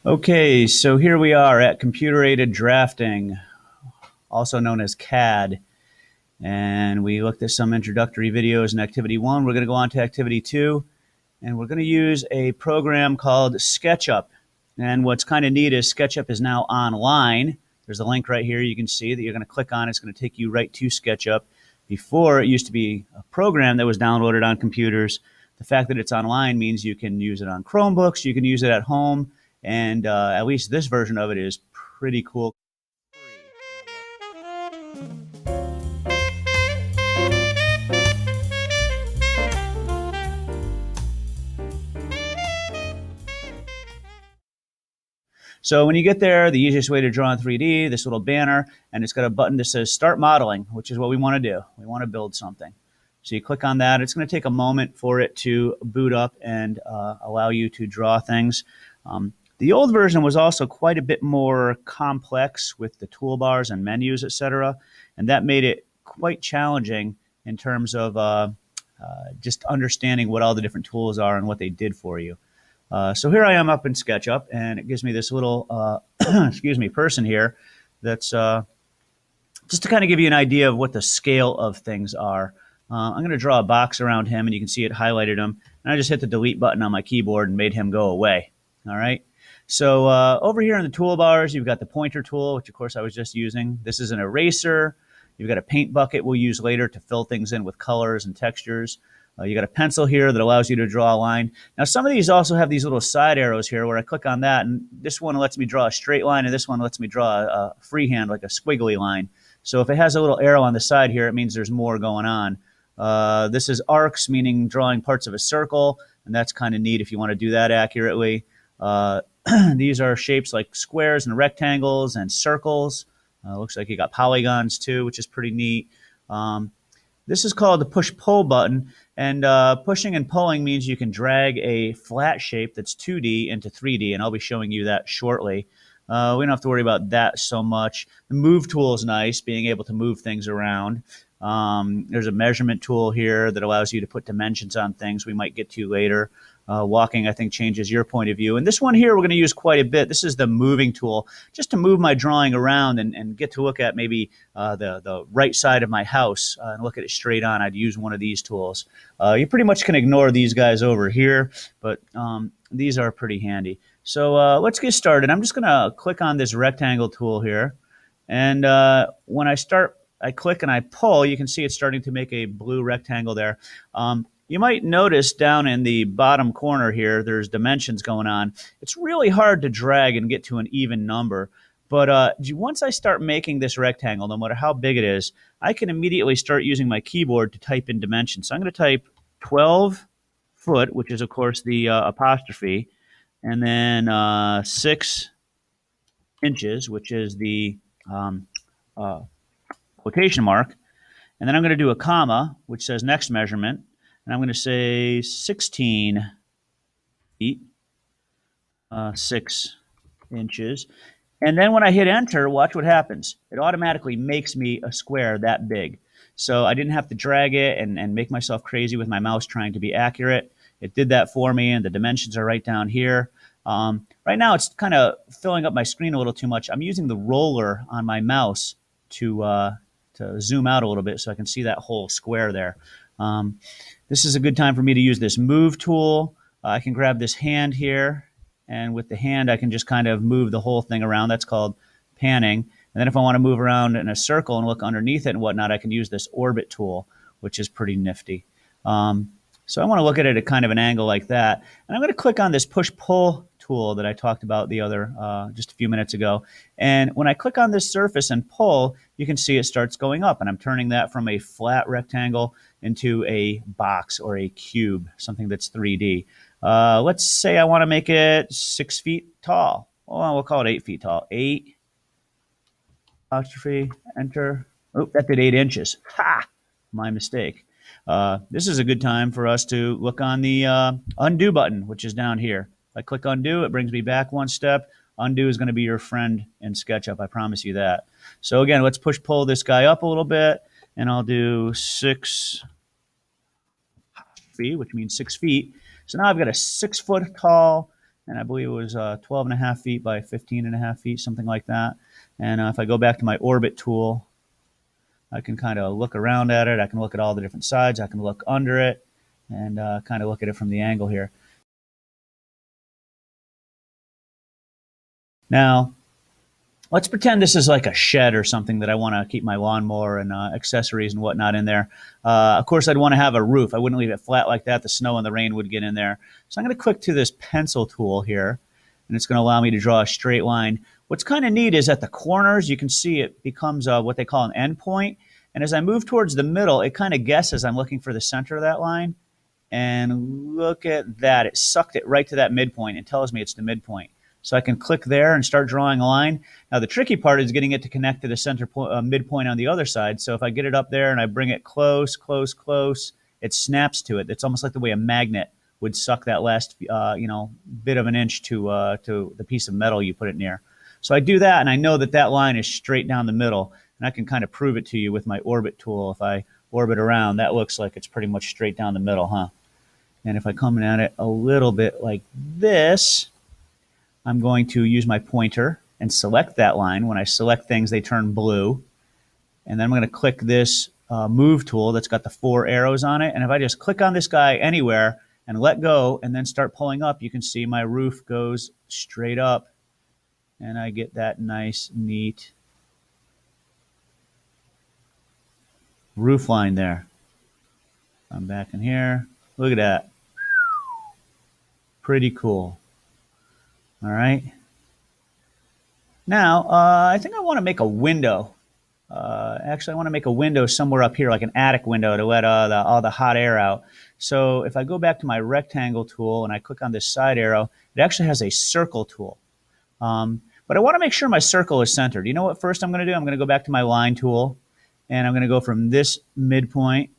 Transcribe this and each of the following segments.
Okay, so here we are at computer-aided drafting, also known as CAD. And we looked at some introductory videos in Activity 1. We're going to go on to Activity 2, and we're going to use a program called Sketchup. And what's kind of neat is Sketchup is now online. There's a link right here you can see that you're going to click on. It's going to take you right to Sketchup. Before, it used to be a program that was downloaded on computers. The fact that it's online means you can use it on Chromebooks, you can use it at home, and at least this version of it is pretty cool. So when you get there, the easiest way to draw in 3D, this little banner, and it's got a button that says Start Modeling, which is what we want to do. We want to build something. So you click on that. It's going to take a moment for it to boot up and allow you to draw things. The old version was also quite a bit more complex with the toolbars and menus, etc., and that made it quite challenging in terms of just understanding what all the different tools are and what they did for you. So here I am up in SketchUp, and it gives me this little, excuse me, person here that's just to kind of give you an idea of what the scale of things are. I'm going to draw a box around him, and you can see it highlighted him. And I just hit the delete button on my keyboard and made him go away. All right. So over here in the toolbars, you've got the pointer tool, which of course I was just using. This is an eraser. You've got a paint bucket we'll use later to fill things in with colors and textures. You got a pencil here that allows you to draw a line. Now, some of these also have these little side arrows here where I click on that, and this one lets me draw a straight line, and this one lets me draw a freehand, like a squiggly line. So if it has a little arrow on the side here, it means there's more going on. This is arcs, meaning drawing parts of a circle, and that's kind of neat if you want to do that accurately. These are shapes like squares and rectangles and circles. Looks like you got polygons too, which is pretty neat. This is called the push-pull button, and pushing and pulling means you can drag a flat shape that's 2D into 3D, and I'll be showing you that shortly. We don't have to worry about that so much. The move tool is nice, being able to move things around. There's a measurement tool here that allows you to put dimensions on things we might get to later. Walking, I think, changes your point of view. And this one here we're going to use quite a bit. This is the moving tool, just to move my drawing around and get to look at maybe the right side of my house and look at it straight on. I'd use one of these tools. You pretty much can ignore these guys over here, but these are pretty handy. So let's get started. I'm just going to click on this rectangle tool here. And when I click and I pull, you can see it's starting to make a blue rectangle there. You might notice down in the bottom corner here, there's dimensions going on. It's really hard to drag and get to an even number. But once I start making this rectangle, no matter how big it is, I can immediately start using my keyboard to type in dimensions. So I'm going to type 12 foot, which is, of course, the apostrophe, and then 6 inches, which is the quotation mark. And then I'm going to do a comma, which says next measurement. And I'm going to say 16 feet, 6 inches. And then when I hit enter, watch what happens. It automatically makes me a square that big. So I didn't have to drag it and make myself crazy with my mouse trying to be accurate. It did that for me, and the dimensions are right down here. Right now, it's kind of filling up my screen a little too much. I'm using the roller on my mouse to zoom out a little bit so I can see that whole square there. This is a good time for me to use this move tool. I can grab this hand here, and with the hand I can just kind of move the whole thing around. That's called panning. And then if I want to move around in a circle and look underneath it and whatnot, I can use this orbit tool, which is pretty nifty. So I want to look at it at kind of an angle like that. And I'm going to click on this push-pull tool that I talked about just a few minutes ago. And when I click on this surface and pull, you can see it starts going up. And I'm turning that from a flat rectangle into a box or a cube, something that's 3D. Let's say I want to make it 6 feet tall. Well, we'll call it 8 feet tall. 8, apostrophe, enter. Oh, that did 8 inches. Ha! My mistake. This is a good time for us to look on the undo button, which is down here. If I click undo, it brings me back one step. Undo is going to be your friend in SketchUp, I promise you that. So again, let's push-pull this guy up a little bit, and I'll do 6 feet, which means 6 feet. So now I've got a 6 foot tall and I believe it was 12 and a half feet by 15 and a half feet, something like that. And if I go back to my orbit tool, I can kind of look around at it. I can look at all the different sides. I can look under it and kind of look at it from the angle here. Now, let's pretend this is like a shed or something that I want to keep my lawnmower and accessories and whatnot in there. Of course, I'd want to have a roof. I wouldn't leave it flat like that. The snow and the rain would get in there. So I'm going to click to this pencil tool here, and it's going to allow me to draw a straight line. What's kind of neat is at the corners, you can see it becomes what they call an endpoint. And as I move towards the middle, it kind of guesses I'm looking for the center of that line. And look at that. It sucked it right to that midpoint and tells me it's the midpoint. So I can click there and start drawing a line. Now, the tricky part is getting it to connect to the center midpoint on the other side. So if I get it up there and I bring it close, close, close, it snaps to it. It's almost like the way a magnet would suck that last bit of an inch to the piece of metal you put it near. So I do that, and I know that that line is straight down the middle. And I can kind of prove it to you with my orbit tool. If I orbit around, that looks like it's pretty much straight down the middle, huh? And if I come at it a little bit like this, I'm going to use my pointer and select that line. When I select things, they turn blue. And then I'm going to click this move tool that's got the 4 arrows on it. And if I just click on this guy anywhere and let go and then start pulling up, you can see my roof goes straight up. And I get that nice, neat roof line there. I'm back in here. Look at that. Pretty cool. All right. Now, I think I want to make a window. Actually, I want to make a window somewhere up here, like an attic window to let all the hot air out. So if I go back to my rectangle tool and I click on this side arrow, it actually has a circle tool. But I want to make sure my circle is centered. You know what first I'm going to do? I'm going to go back to my line tool, and I'm going to go from this midpoint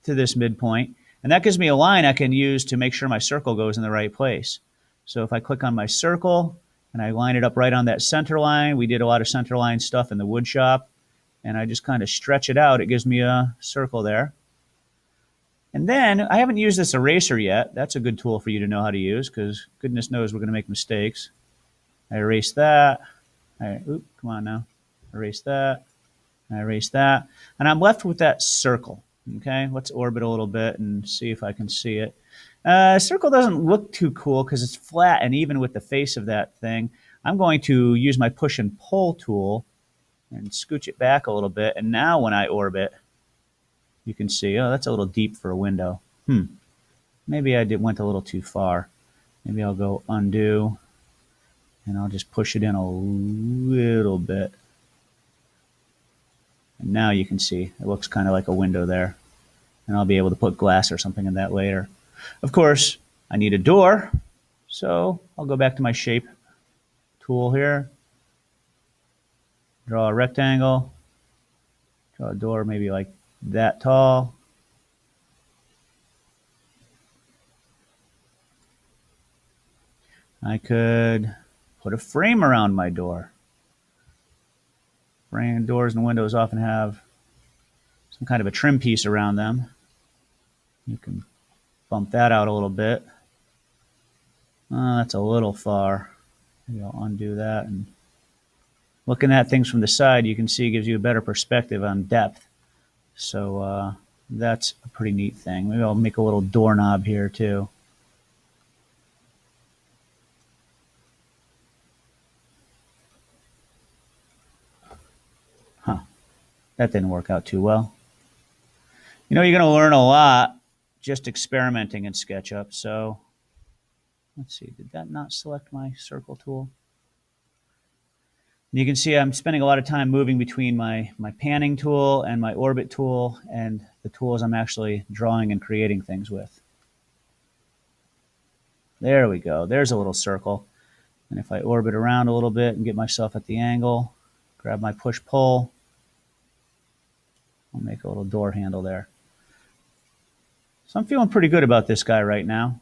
to this midpoint. And that gives me a line I can use to make sure my circle goes in the right place. So if I click on my circle and I line it up right on that center line, we did a lot of center line stuff in the wood shop, and I just kind of stretch it out. It gives me a circle there. And then I haven't used this eraser yet. That's a good tool for you to know how to use because goodness knows we're going to make mistakes. I erase that. Come on now. Erase that. I erase that. And I'm left with that circle. Okay, let's orbit a little bit and see if I can see it. Circle doesn't look too cool because it's flat and even with the face of that thing. I'm going to use my push and pull tool and scooch it back a little bit. And now when I orbit, you can see, oh, that's a little deep for a window. Maybe I went a little too far. Maybe I'll go undo and I'll just push it in a little bit. And now you can see it looks kind of like a window there. And I'll be able to put glass or something in that later. Of course, I need a door. So I'll go back to my shape tool here. Draw a rectangle. Draw a door maybe like that tall. I could put a frame around my door. Frame doors and windows often have some kind of a trim piece around them. You can bump that out a little bit. That's a little far. Maybe I'll undo that. And looking at things from the side, you can see it gives you a better perspective on depth. So that's a pretty neat thing. Maybe I'll make a little doorknob here too. That didn't work out too well. You know, you're going to learn a lot just experimenting in SketchUp. So let's see, did that not select my circle tool? And you can see I'm spending a lot of time moving between my panning tool and my orbit tool and the tools I'm actually drawing and creating things with. There we go. There's a little circle. And if I orbit around a little bit and get myself at the angle, grab my push-pull, I'll make a little door handle there. So I'm feeling pretty good about this guy right now.